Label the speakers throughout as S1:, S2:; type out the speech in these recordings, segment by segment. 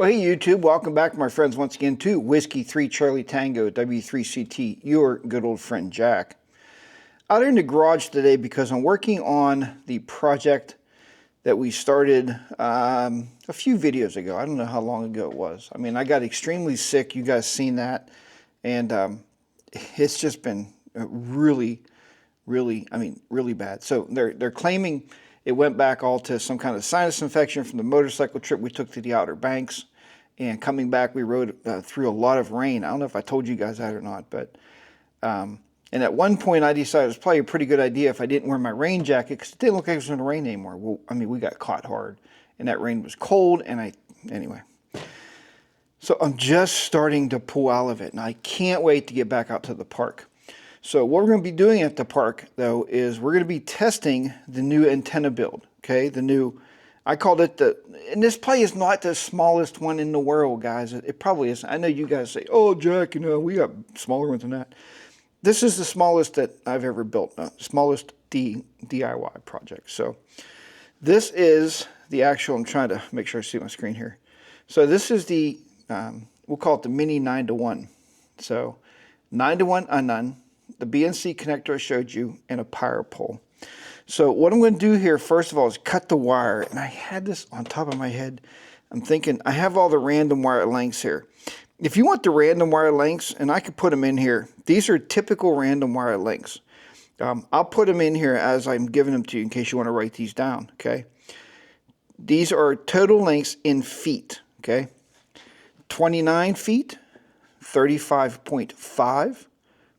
S1: Well, hey YouTube, welcome back my friends once again to Whiskey 3 Charlie Tango W3CT, your good old friend Jack. Out here in the garage today because I'm working on the project that we started a few videos ago. I don't know how long ago it was. I mean, I got extremely sick, you guys seen that, and it's just been really bad. So they're claiming it went back all to some kind of sinus infection from the motorcycle trip we took to the Outer Banks. And coming back, we rode through a lot of rain. I don't know if I told you guys that or not, but and at one point I decided it was probably a pretty good idea if I didn't wear my rain jacket because it didn't look like it was going to rain anymore. Well, I mean, we got caught hard, and that rain was cold, and anyway. So I'm just starting to pull out of it, and I can't wait to get back out to the park. So what we're going to be doing at the park, though, is we're going to be testing the new antenna build, okay? The new, I called it and this probably is not the smallest one in the world, guys. It probably isn't. I know you guys say, oh, Jack, you know, we got smaller ones than that. This is the smallest that I've ever built, smallest DIY project. So this is the actual, I'm trying to make sure I see my screen here. So this is the, we'll call it the Mini 9-to-1. So 9-to-1 Unun, the BNC connector I showed you, and a power pole. So what I'm going to do here, first of all, is cut the wire. And I had this on top of my head. I'm thinking, I have all the random wire lengths here. If you want the random wire lengths, and I could put them in here, these are typical random wire lengths. I'll put them in here as I'm giving them to you in case you want to write these down, okay? These are total lengths in feet, okay? 29 feet, 35.5,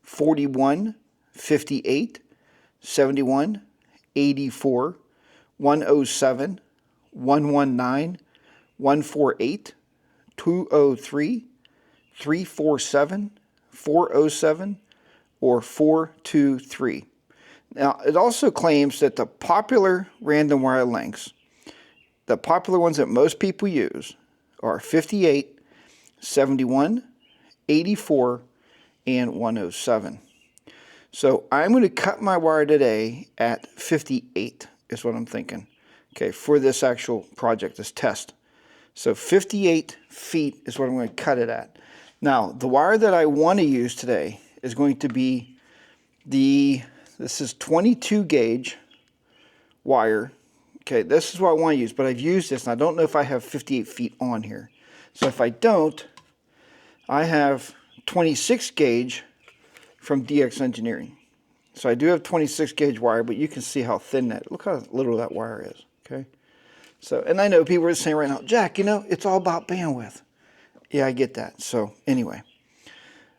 S1: 41, 58, 71, 84, 107, 119, 148, 203, 347, 407, or 423. Now, it also claims that the popular random wire lengths, the popular ones that most people use, are 58, 71, 84, and 107. So I'm going to cut my wire today at 58 is what I'm thinking, okay, for this actual project, this test. So 58 feet is what I'm going to cut it at. Now, the wire that I want to use today is going to be this is 22 gauge wire. Okay, this is what I want to use, but I've used this, and I don't know if I have 58 feet on here. So if I don't, I have 26 gauge from DX Engineering. So I do have 26 gauge wire, but you can see how thin that, look how little that wire is, okay? So, and I know people are saying right now, Jack, you know, it's all about bandwidth. Yeah, I get that. So anyway,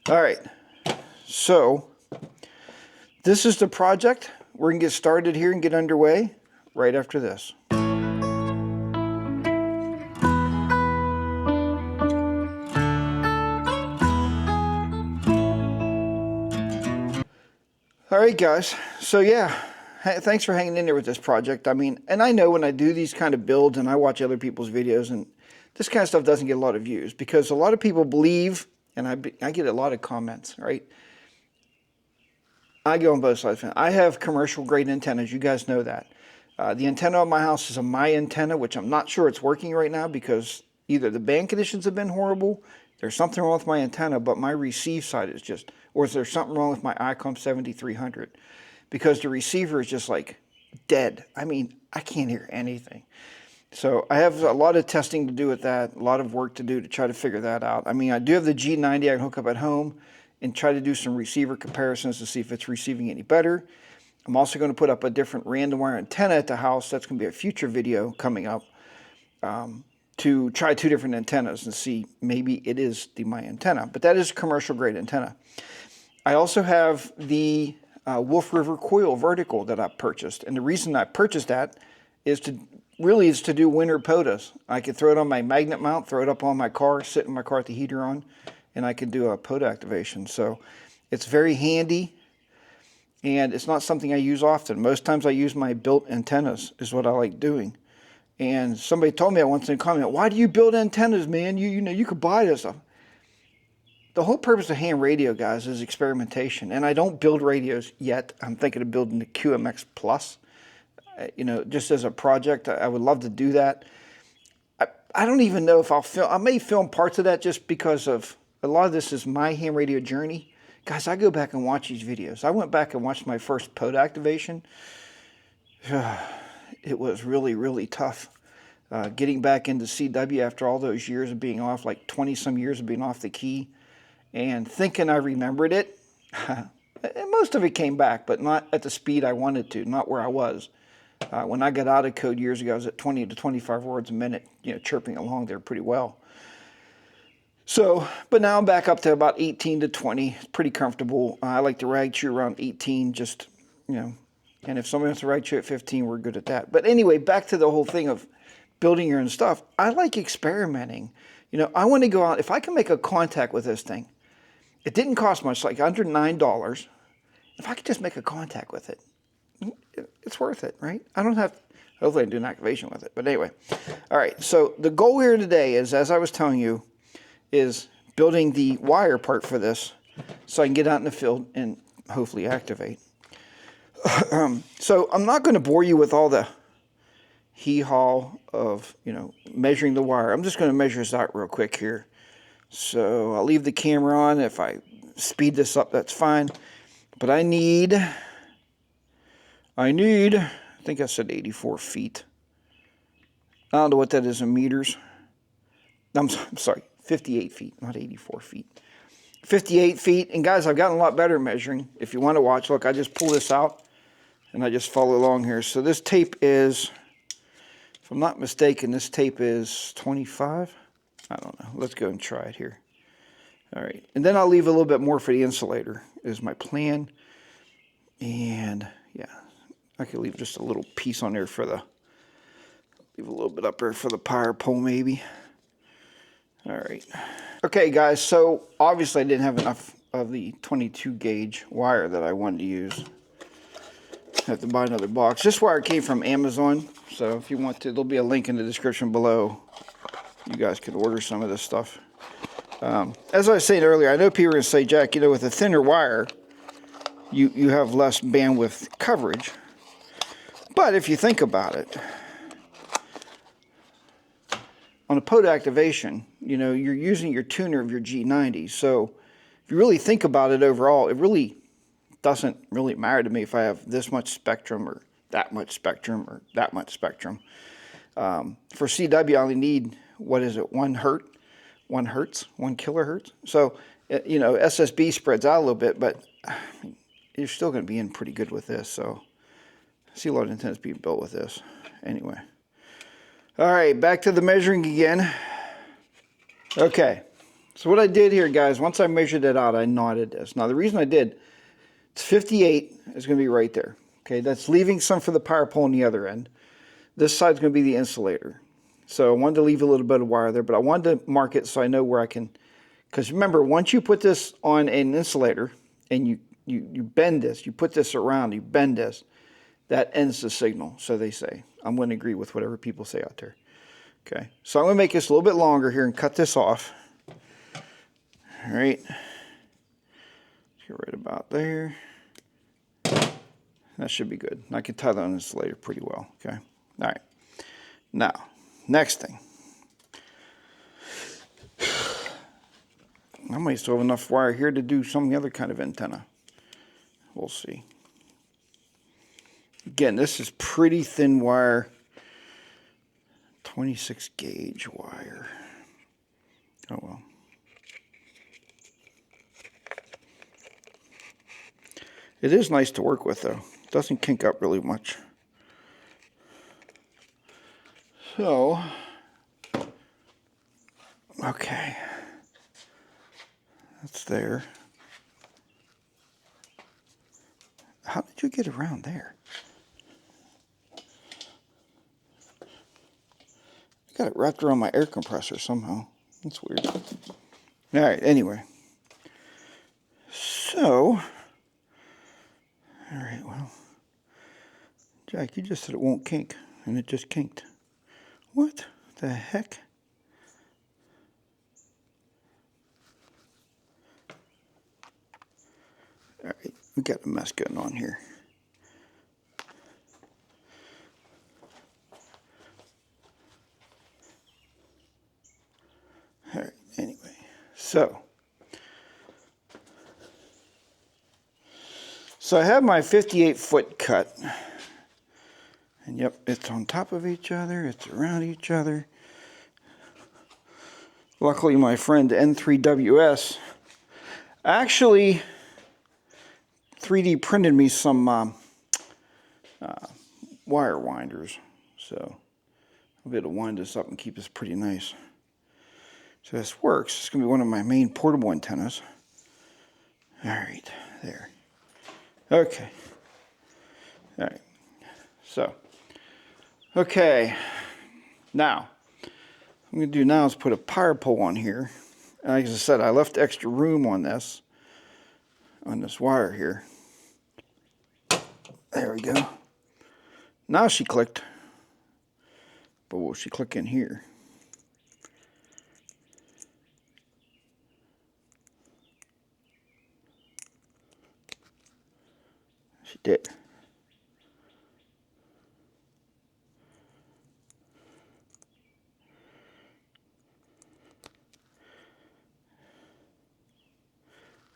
S1: all right. So this is the project. We're gonna get started here and get underway right after this. All right, guys. So yeah, thanks for hanging in there with this project. I mean, and I know when I do these kind of builds and I watch other people's videos, and this kind of stuff doesn't get a lot of views because a lot of people believe, and I get a lot of comments, right? I go on both sides. I have commercial grade antennas. You guys know that. The antenna on my house is a My antenna, which I'm not sure it's working right now because either the band conditions have been horrible, there's something wrong with my antenna, but my receive side is just, or is there something wrong with my ICOM 7300? Because the receiver is just like dead. I mean, I can't hear anything. So I have a lot of testing to do with that, a lot of work to do to try to figure that out. I mean, I do have the G90 I can hook up at home and try to do some receiver comparisons to see if it's receiving any better. I'm also going to put up a different random wire antenna at the house. That's going to be a future video coming up to try two different antennas and see maybe it is the My antenna. But that is a commercial grade antenna. I also have the Wolf River coil vertical that I purchased. And the reason I purchased that is to do winter POTAs. I could throw it on my magnet mount, throw it up on my car, sit in my car with the heater on, and I could do a POTA activation. So it's very handy, and it's not something I use often. Most times I use my built antennas is what I like doing. And somebody told me once in a comment, why do you build antennas, man? You know, you could buy this stuff. The whole purpose of ham radio, guys, is experimentation. And I don't build radios yet. I'm thinking of building the QMX Plus. You know, just as a project, I would love to do that. I don't even know if I'll film. I may film parts of that just because of a lot of this is my ham radio journey. Guys, I go back and watch these videos. I went back and watched my first pod activation. It was really, really tough. Getting back into CW after all those years of being off, like 20 some years of being off the key, and thinking I remembered it. Most of it came back, but not at the speed I wanted to, not where I was. When I got out of code years ago, I was at 20 to 25 words a minute, chirping along there pretty well. So, but now I'm back up to about 18 to 20. It's pretty comfortable. I like to rag chew around 18, just, and if somebody wants to rag chew at 15, we're good at that. But anyway, back to the whole thing of building your own stuff. I like experimenting. I want to go out, if I can make a contact with this thing, it didn't cost much, like under $9. If I could just make a contact with it, it's worth it, right? I don't have, hopefully I can do an activation with it. But anyway, all right, so the goal here today is, as I was telling you, is building the wire part for this so I can get out in the field and hopefully activate. So I'm not going to bore you with all the hee-haw of, measuring the wire. I'm just going to measure this out real quick here. So I'll leave the camera on. If I speed this up, that's fine. But I think I said 84 feet. I don't know what that is in meters. I'm sorry, 58 feet, not 84 feet. 58 feet. And guys, I've gotten a lot better at measuring. If you want to watch, look, I just pull this out and I just follow along here. So this tape is, if I'm not mistaken, this tape is 25. I don't know. Let's go and try it here. All right. And then I'll leave a little bit more for the insulator is my plan. And yeah, I could leave just a little piece on there for leave a little bit up there for the power pole maybe. All right. Okay, guys. So obviously I didn't have enough of the 22 gauge wire that I wanted to use. I have to buy another box. This wire came from Amazon. So if you want to, there'll be a link in the description below. You guys can order some of this stuff. As I was saying earlier, I know people are going to say, Jack, with a thinner wire, you have less bandwidth coverage. But if you think about it, on a pod activation, you're using your tuner of your G90. So if you really think about it overall, it really doesn't really matter to me if I have this much spectrum or that much spectrum or that much spectrum. For CW, I only need, 1 kilohertz. So, SSB spreads out a little bit, but you're still going to be in pretty good with this. So I see a lot of antennas being built with this. Anyway. All right, back to the measuring again. Okay, so what I did here, guys, once I measured it out, I knotted this. Now, the reason I did, it's 58 is going to be right there. Okay, that's leaving some for the power pole on the other end. This side's going to be the insulator. So I wanted to leave a little bit of wire there, but I wanted to mark it so I know where I can, because remember, once you put this on an insulator and you bend this, you put this around, you bend this, that ends the signal, so they say. I'm going to agree with whatever people say out there. Okay, so I'm going to make this a little bit longer here and cut this off. All right, let's get right about there. That should be good. I can tie that on this later pretty well. Okay, all right. Now, next thing. I might still have enough wire here to do some other kind of antenna. We'll see. Again, this is pretty thin wire. 26 gauge wire. Oh well. It is nice to work with though. It doesn't kink up really much. So, okay. That's there. How did you get around there? I got it wrapped around my air compressor somehow. That's weird. All right, anyway. So, all right, well, Jack, you just said it won't kink, and it just kinked. What the heck? All right, we got a mess going on here. So I have my 58-foot cut. And yep, it's on top of each other, it's around each other. Luckily, my friend N3WS actually 3D printed me some wire winders. So I'll be able to wind this up and keep this pretty nice. So this works. It's going to be one of my main portable antennas. All right, there. Okay. All right. So, okay. Now, what I'm going to do now is put a power pole on here. Like I said, I left extra room on this wire here. There we go. Now she clicked. But will she click in here? She did.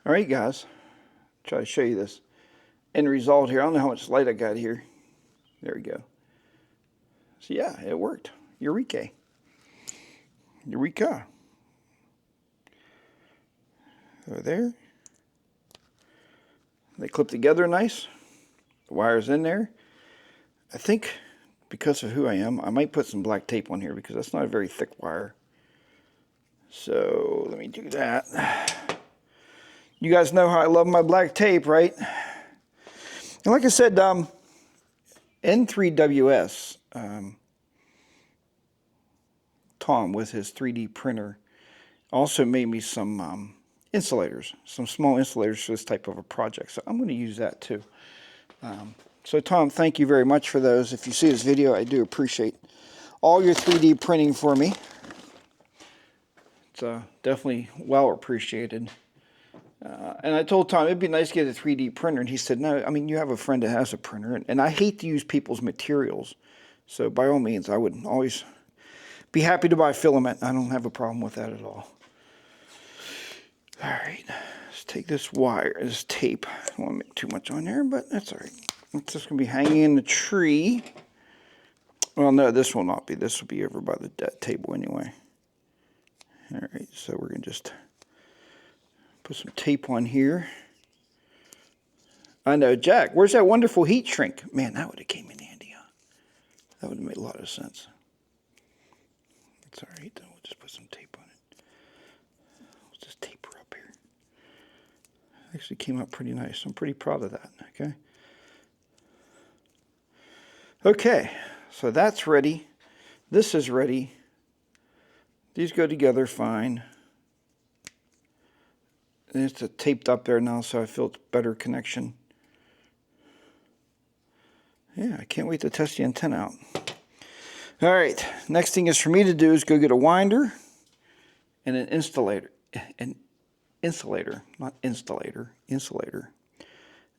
S1: All right, guys. Try to show you this end result here. I don't know how much light I got here. There we go. So yeah, it worked. Eureka. Eureka. Over there. They clip together nice. The wire's in there. I think because of who I am, I might put some black tape on here because that's not a very thick wire. So let me do that. You guys know how I love my black tape, right? And like I said, N3WS, Tom with his 3D printer also made me some insulators, some small insulators for this type of a project. So I'm going to use that too. So Tom, thank you very much for those. If you see this video, I do appreciate all your 3D printing for me. It's definitely well appreciated. And I told Tom it'd be nice to get a 3D printer, and he said, no, I mean, you have a friend that has a printer, and I hate to use people's materials. So by all means, I would always be happy to buy filament. I don't have a problem with that at all. All right, let's take this wire, this tape. I don't want to make too much on there, but that's all right. It's just going to be hanging in the tree. Well, no, this will not be. This will be over by the table anyway. All right, so we're going to just put some tape on here. I know, Jack, where's that wonderful heat shrink? Man, that would have came in handy, huh? That would have made a lot of sense. It's all right, we'll just put some tape on it. We'll just tape her up here. Actually came out pretty nice. I'm pretty proud of that, okay? Okay, so that's ready. This is ready. These go together fine. And it's taped up there now, so I feel it's better connection. Yeah, I can't wait to test the antenna out. All right, next thing is for me to do is go get a winder and an insulator. An insulator, not installator, insulator.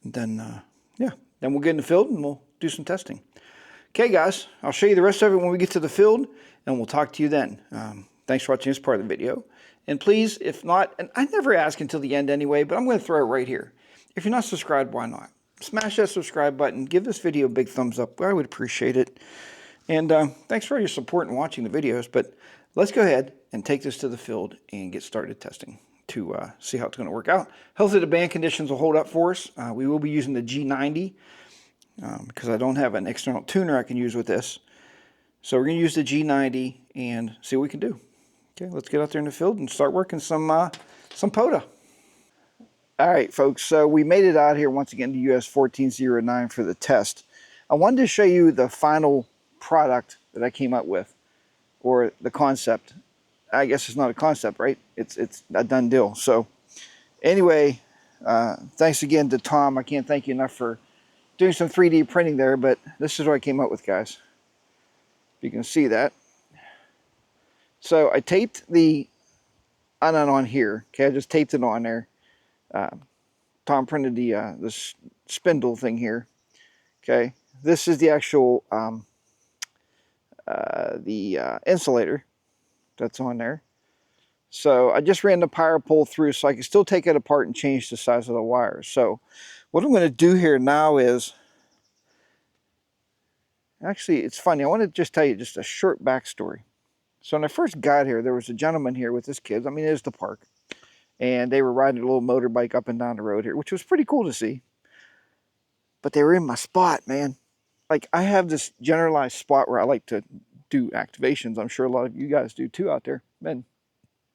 S1: And then, yeah, then we'll get in the field and we'll do some testing. Okay, guys, I'll show you the rest of it when we get to the field, and we'll talk to you then. Thanks for watching this part of the video. And please, if not, and I never ask until the end anyway, but I'm going to throw it right here. If you're not subscribed, why not? Smash that subscribe button. Give this video a big thumbs up. I would appreciate it. And thanks for your support in watching the videos. But let's go ahead and take this to the field and get started testing to see how it's going to work out. Hopefully the band conditions will hold up for us. We will be using the G90 because I don't have an external tuner I can use with this. So we're going to use the G90 and see what we can do. Okay, let's get out there in the field and start working some POTA. All right, folks, so we made it out here once again to US 1409 for the test. I wanted to show you the final product that I came up with, or the concept. I guess it's not a concept, right? It's a done deal. So anyway, thanks again to Tom. I can't thank you enough for doing some 3D printing there, but this is what I came up with, guys. You can see that. So I taped the Unun on here. Okay, I just taped it on there. Tom printed the spindle thing here. Okay, this is the actual insulator that's on there. So I just ran the power pole through so I can still take it apart and change the size of the wires. So what I'm going to do here now is, actually it's funny, I want to just tell you just a short backstory. So when I first got here, there was a gentleman here with his kids. I mean, it is the park. And they were riding a little motorbike up and down the road here, which was pretty cool to see. But they were in my spot, man. Like, I have this generalized spot where I like to do activations. I'm sure a lot of you guys do too out there. Man,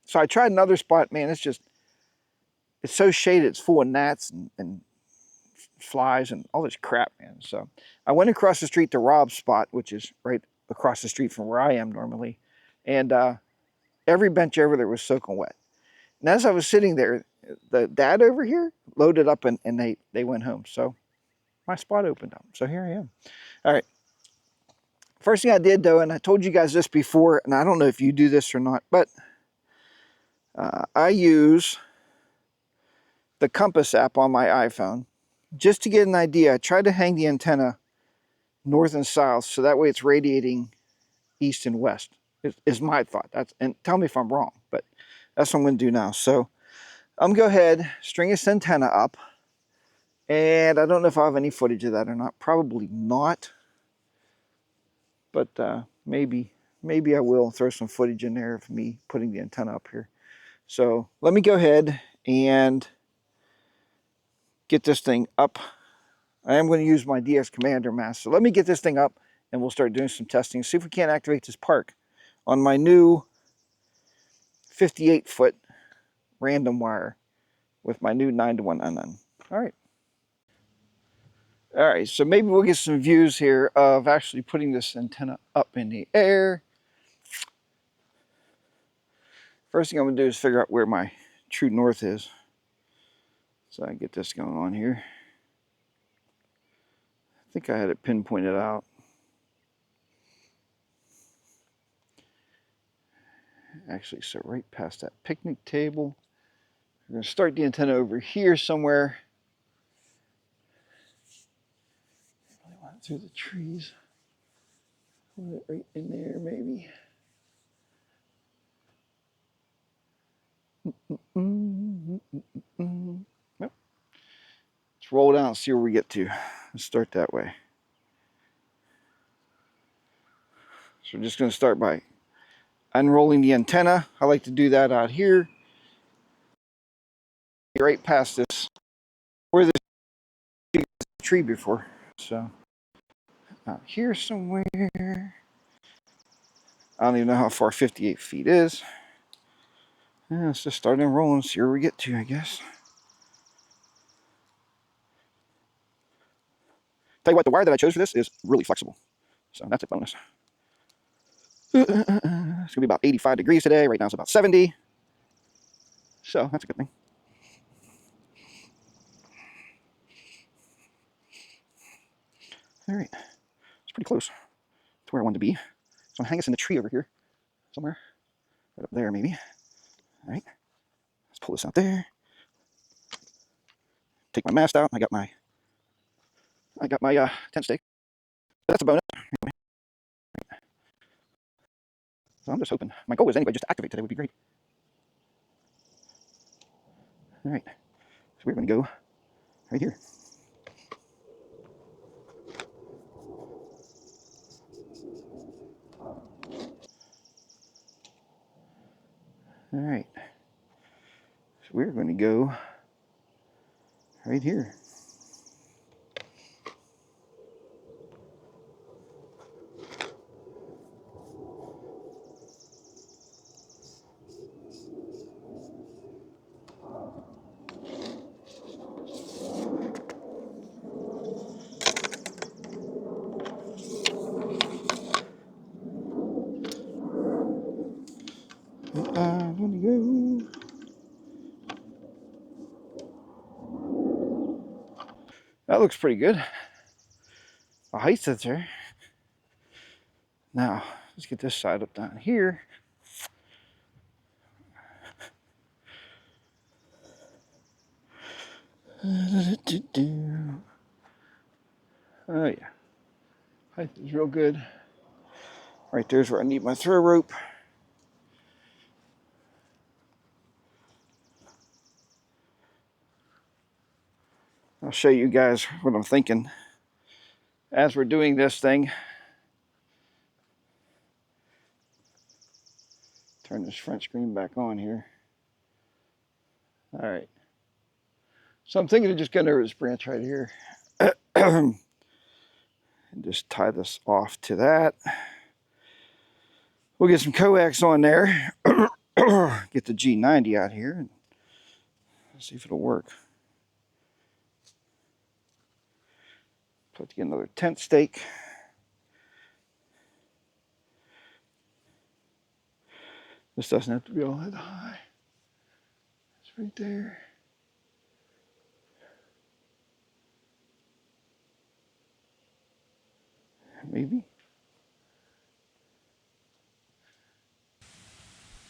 S1: so I tried another spot, man. It's so shaded. It's full of gnats and flies and all this crap, man. So I went across the street to Rob's spot, which is right across the street from where I am normally. And every bench over there was soaking wet. And as I was sitting there, the dad over here loaded up and they went home. So my spot opened up. So here I am. All right. First thing I did though, and I told you guys this before, and I don't know if you do this or not, but I use the compass app on my iPhone just to get an idea. I try to hang the antenna north and south so that way it's radiating east and west is my thought. And tell me if I'm wrong, but that's what I'm going to do now. So I'm going to go ahead, string this antenna up, and I don't know if I have any footage of that or not. Probably not, but maybe I will throw some footage in there of me putting the antenna up here. So let me go ahead and get this thing up. I am going to use my DS Commander mask. So let me get this thing up and we'll start doing some testing. See if we can't activate this park on my new 58-foot random wire with my new 9-to-1 Unun. All right. All right, so maybe we'll get some views here of actually putting this antenna up in the air. First thing I'm going to do is figure out where my true north is. So I get this going on here. I think I had it pinpointed out. Actually, so right past that picnic table. We're going to start the antenna over here somewhere. I really want it through the trees. Put it right in there, maybe. Nope. Let's roll down and see where we get to. Let's start that way. So we're just going to start by unrolling the antenna. I like to do that out here. Right past this, where this tree before. So out here somewhere. I don't even know how far 58 feet is. Yeah, let's just start enrolling, see where we get to, I guess. Tell you what, the wire that I chose for this is really flexible. So that's a bonus. It's going to be about 85 degrees today. Right now it's about 70. So that's a good thing. All right. It's pretty close to where I wanted to be. So I'm going to hang us in the tree over here somewhere. Right up there, maybe. All right. Let's pull this out there. Take my mast out. I got my tent stake. That's a bonus. So I'm just hoping. My goal was anyway just to activate today would be great. All right. So we're going to go right here. All right. So we're going to go right here. I'm going to go. That looks pretty good. The height sensor. Now, let's get this side up down here. Oh yeah, height is real good. Right there's where I need my throw rope. I'll show you guys what I'm thinking as we're doing this thing. Turn this front screen back on here. All right. So I'm thinking of just going over this branch right here. And just tie this off to that. We'll get some coax on there. Get the G90 out here and see if it'll work. Put together another tent stake. This doesn't have to be all that high. It's right there. Maybe.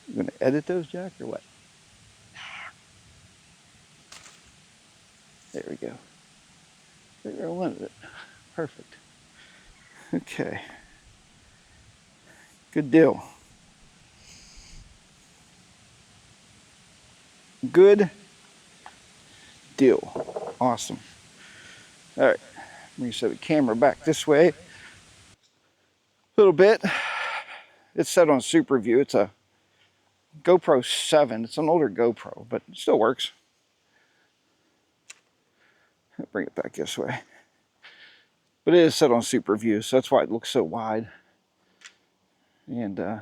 S1: You gonna edit those, Jack, or what? There we go. Right where I wanted it. Perfect. Okay. Good deal. Good deal. Awesome. All right. Let me set the camera back this way a little bit. It's set on Super View. It's a GoPro 7. It's an older GoPro, but it still works. I'll bring it back this way. But it is set on Super View, so that's why it looks so wide. And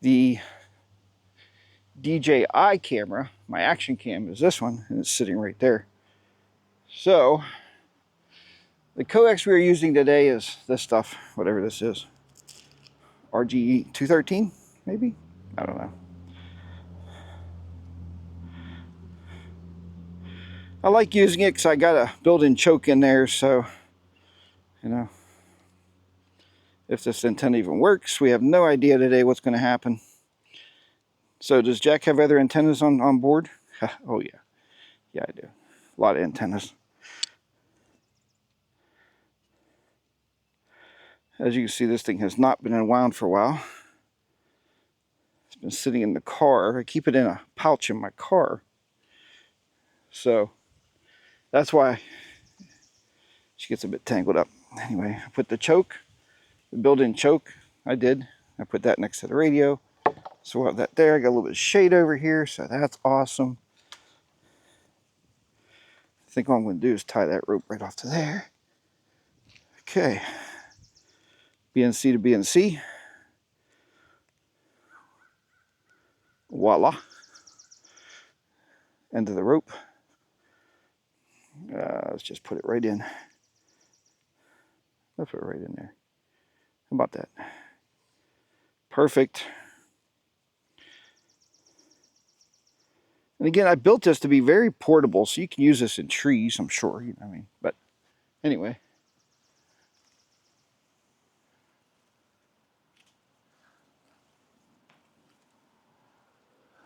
S1: the DJI camera, my action cam, is this one, and it's sitting right there. So the coax we are using today is this stuff, whatever this is. RG 213, maybe? I don't know. I like using it because I got a built-in choke in there, so, you know, if this antenna even works, we have no idea today what's going to happen. So does Jack have other antennas on board? Oh yeah. Yeah, I do. A lot of antennas. As you can see, this thing has not been unwound for a while. It's been sitting in the car. I keep it in a pouch in my car. So that's why she gets a bit tangled up. Anyway, I put the choke, the built-in choke, I put that next to the radio. So we'll have that there. I got a little bit of shade over here, so that's awesome. I think all I'm going to do is tie that rope right off to there. Okay. BNC to BNC. Voila. End of the rope. Let's just put it right in. Let's put it right in there. How about that? Perfect. And again, I built this to be very portable, so you can use this in trees, I'm sure. You know what I mean? But anyway.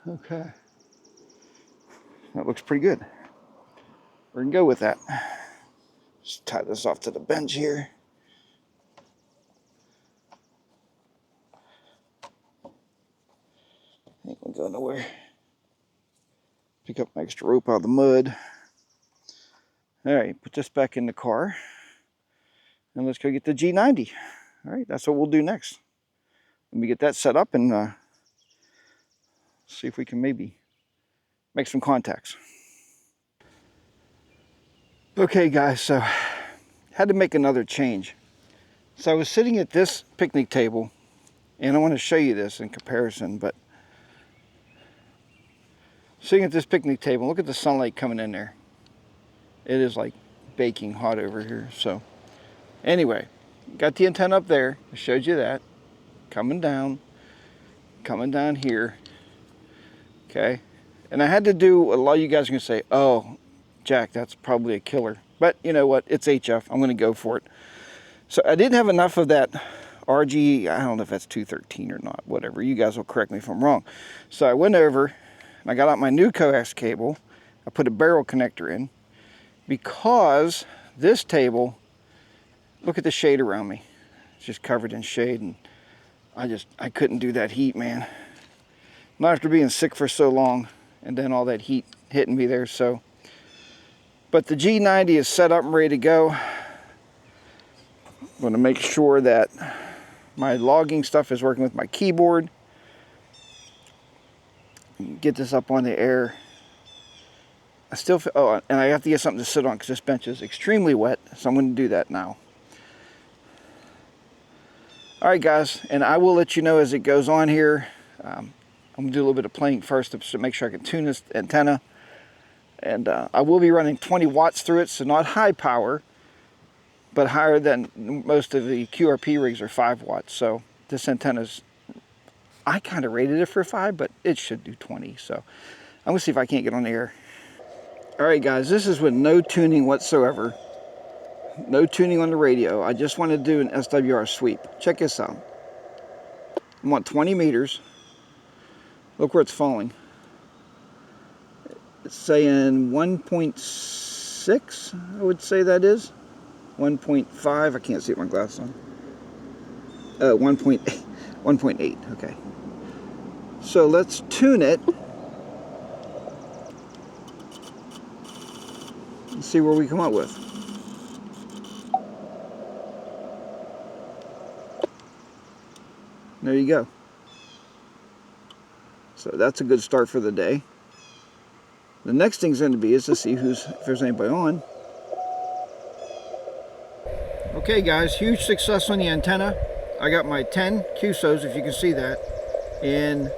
S1: Okay. That looks pretty good. We're going to go with that. Just tie this off to the bench here. Ain't going to go nowhere. Pick up my extra rope out of the mud. All right, put this back in the car. And let's go get the G90. All right, that's what we'll do next. Let me get that set up and see if we can maybe make some contacts. Okay guys, so had to make another change. So I was sitting at this picnic table, and I want to show you this in comparison, but sitting at this picnic table, look at the sunlight coming in there. It is like baking hot over here. So anyway, got the antenna up there. I showed you that. Coming down here. Okay. And I had to do, a lot of you guys are going to say, oh, Jack, that's probably a killer. But you know what? It's HF. I'm going to go for it. So I didn't have enough of that RG, I don't know if that's 213 or not, whatever. You guys will correct me if I'm wrong. So I went over and I got out my new coax cable. I put a barrel connector in because this table, look at the shade around me. It's just covered in shade, and I couldn't do that heat, man. Not after being sick for so long and then all that heat hitting me there. So But the G90 is set up and ready to go. I'm going to make sure that my logging stuff is working with my keyboard. Get this up on the air. I still feel, oh, and I have to get something to sit on because this bench is extremely wet, so I'm going to do that now. Alright guys, and I will let you know as it goes on here. I'm going to do a little bit of playing first to make sure I can tune this antenna. And I will be running 20 watts through it, so not high power, but higher than most of the QRP rigs are 5 watts. So this antenna's, I kind of rated it for 5, but it should do 20. So I'm going to see if I can't get on the air. Alright guys, this is with no tuning whatsoever. No tuning on the radio. I just want to do an SWR sweep. Check this out. I want 20 meters. Look where it's falling. It's saying 1.6, I would say that is. 1.5, I can't see it with my glasses on. 1.8, okay. So let's tune it. And see where we come up with. There you go. So that's a good start for the day. The next thing's going to be is to see if there's anybody on. Okay guys, huge success on the antenna. I got my 10 QSOs, if you can see that, in,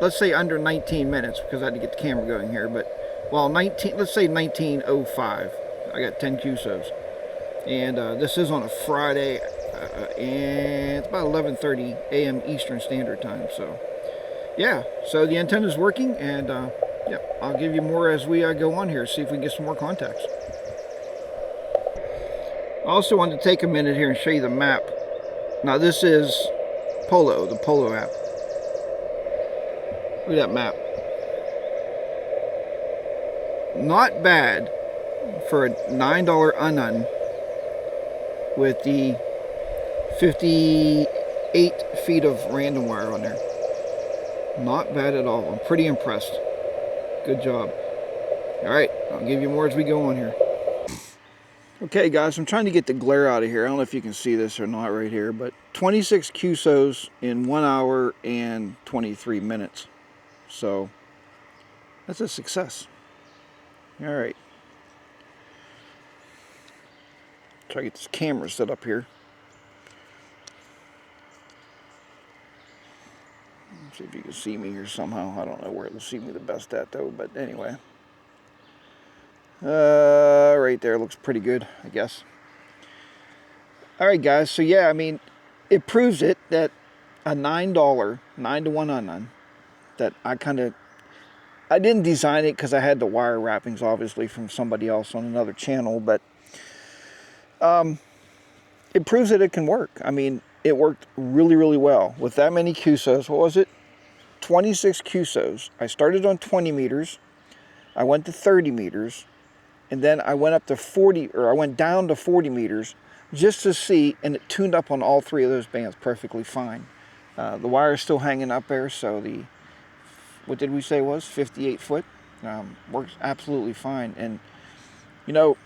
S1: let's say, under 19 minutes, because I had to get the camera going here, but, well, let's say 19:05. I got 10 QSOs. And this is on a Friday, and it's about 11:30 a.m. Eastern Standard Time, so, yeah, so the antenna's working, and, yeah, I'll give you more as we go on here, see if we can get some more contacts. I also wanted to take a minute here and show you the map. Now this is Polo, the Polo app. Look at that map. Not bad for a $9 Unun with the 58 feet of random wire on there. Not bad at all. I'm pretty impressed. Good job. Alright, I'll give you more as we go on here. Okay guys, I'm trying to get the glare out of here. I don't know if you can see this or not right here, but 26 QSOs in 1 hour and 23 minutes. So, that's a success. Alright. Try to get this camera set up here. See if you can see me here somehow. I don't know where it'll see me the best at though, but anyway. Right there looks pretty good, I guess. Alright guys, so yeah, I mean, it proves it that a $9, 9-to-1 Unun, that I didn't design it because I had the wire wrappings obviously from somebody else on another channel, but it proves that it can work. I mean, it worked really, really well with that many QSOs. What was it? 26 QSOs. I started on 20 meters. I went to 30 meters. And then I went up to 40, or I went down to 40 meters just to see, and it tuned up on all 3 of those bands perfectly fine. The wire is still hanging up there, so the, what did we say it was? 58 foot. Works absolutely fine. And, you know,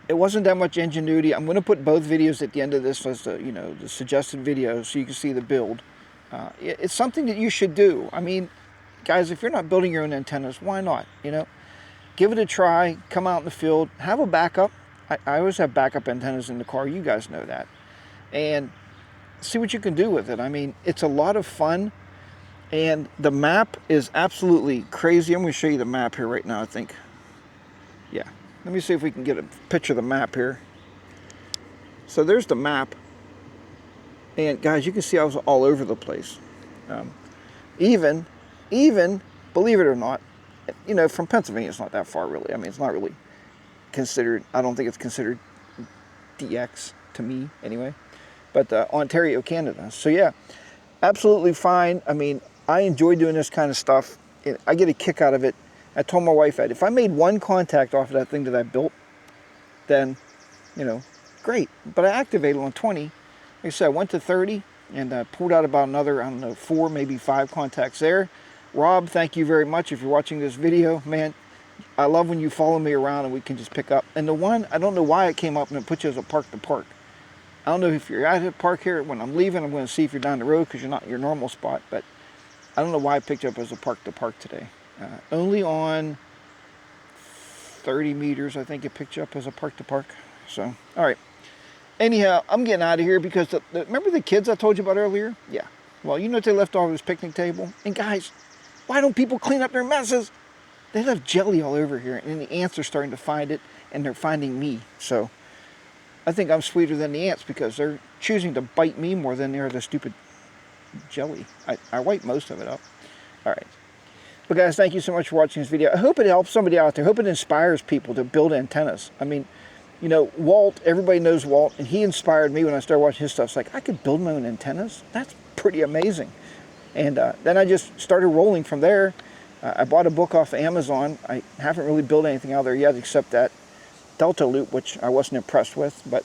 S1: it wasn't that much ingenuity. I'm going to put both videos at the end of this as the, you know, the suggested videos so you can see the build. It's something that you should do. I mean, guys, if you're not building your own antennas, why not? You know, give it a try. Come out in the field. Have a backup. I always have backup antennas in the car. You guys know that. And see what you can do with it. I mean, it's a lot of fun. And the map is absolutely crazy. I'm going to show you the map here right now, I think. Yeah. Let me see if we can get a picture of the map here. So there's the map. And guys, you can see I was all over the place. Even, believe it or not, you know, from Pennsylvania, it's not that far really. I mean, it's not really considered, I don't think it's considered DX to me anyway. But Ontario, Canada. So yeah, absolutely fine. I mean, I enjoy doing this kind of stuff. I get a kick out of it. I told my wife that if I made one contact off of that thing that I built, then, you know, great. But I activated on 20. Like I said, I went to 30 and pulled out about another, I don't know, 4, maybe 5 contacts there. Rob, thank you very much if you're watching this video. Man, I love when you follow me around and we can just pick up. And the one, I don't know why it came up and it put you as a park to park. I don't know if you're at the park here. When I'm leaving, I'm going to see if you're down the road because you're not in your normal spot. But I don't know why I picked you up as a park to park today. Only on 30 meters, I think it picked you up as a park to park. So, all right. Anyhow, I'm getting out of here because remember the kids I told you about earlier? Yeah. Well, you know what they left off this picnic table? And guys, why don't people clean up their messes? They left jelly all over here, and the ants are starting to find it, and they're finding me. So I think I'm sweeter than the ants because they're choosing to bite me more than they are the stupid jelly. I wipe most of it up. All right. But guys, thank you so much for watching this video. I hope it helps somebody out there. I hope it inspires people to build antennas. I mean, you know, Walt, everybody knows Walt, and he inspired me when I started watching his stuff. It's like, I could build my own antennas? That's pretty amazing. And then I just started rolling from there. I bought a book off of Amazon. I haven't really built anything out there yet except that Delta loop, which I wasn't impressed with. But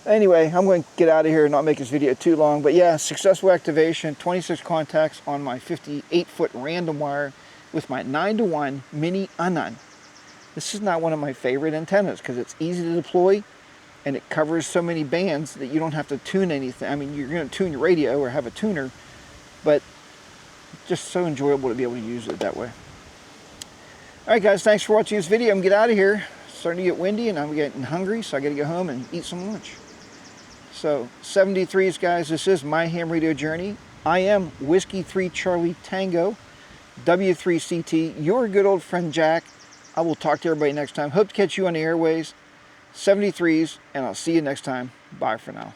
S1: anyway, I'm going to get out of here and not make this video too long. But yeah, successful activation, 26 contacts on my 58-foot random wire with my 9-to-1 Mini Unun. This is not one of my favorite antennas because it's easy to deploy and it covers so many bands that you don't have to tune anything. I mean, you're going to tune your radio or have a tuner, but just so enjoyable to be able to use it that way. All right, guys, thanks for watching this video. I'm going to get out of here. It's starting to get windy and I'm getting hungry, so I got to go home and eat some lunch. So, 73s, guys, this is my ham radio journey. I am Whiskey 3 Charlie Tango, W3CT, your good old friend Jack. I will talk to everybody next time. Hope to catch you on the airways. 73s, and I'll see you next time. Bye for now.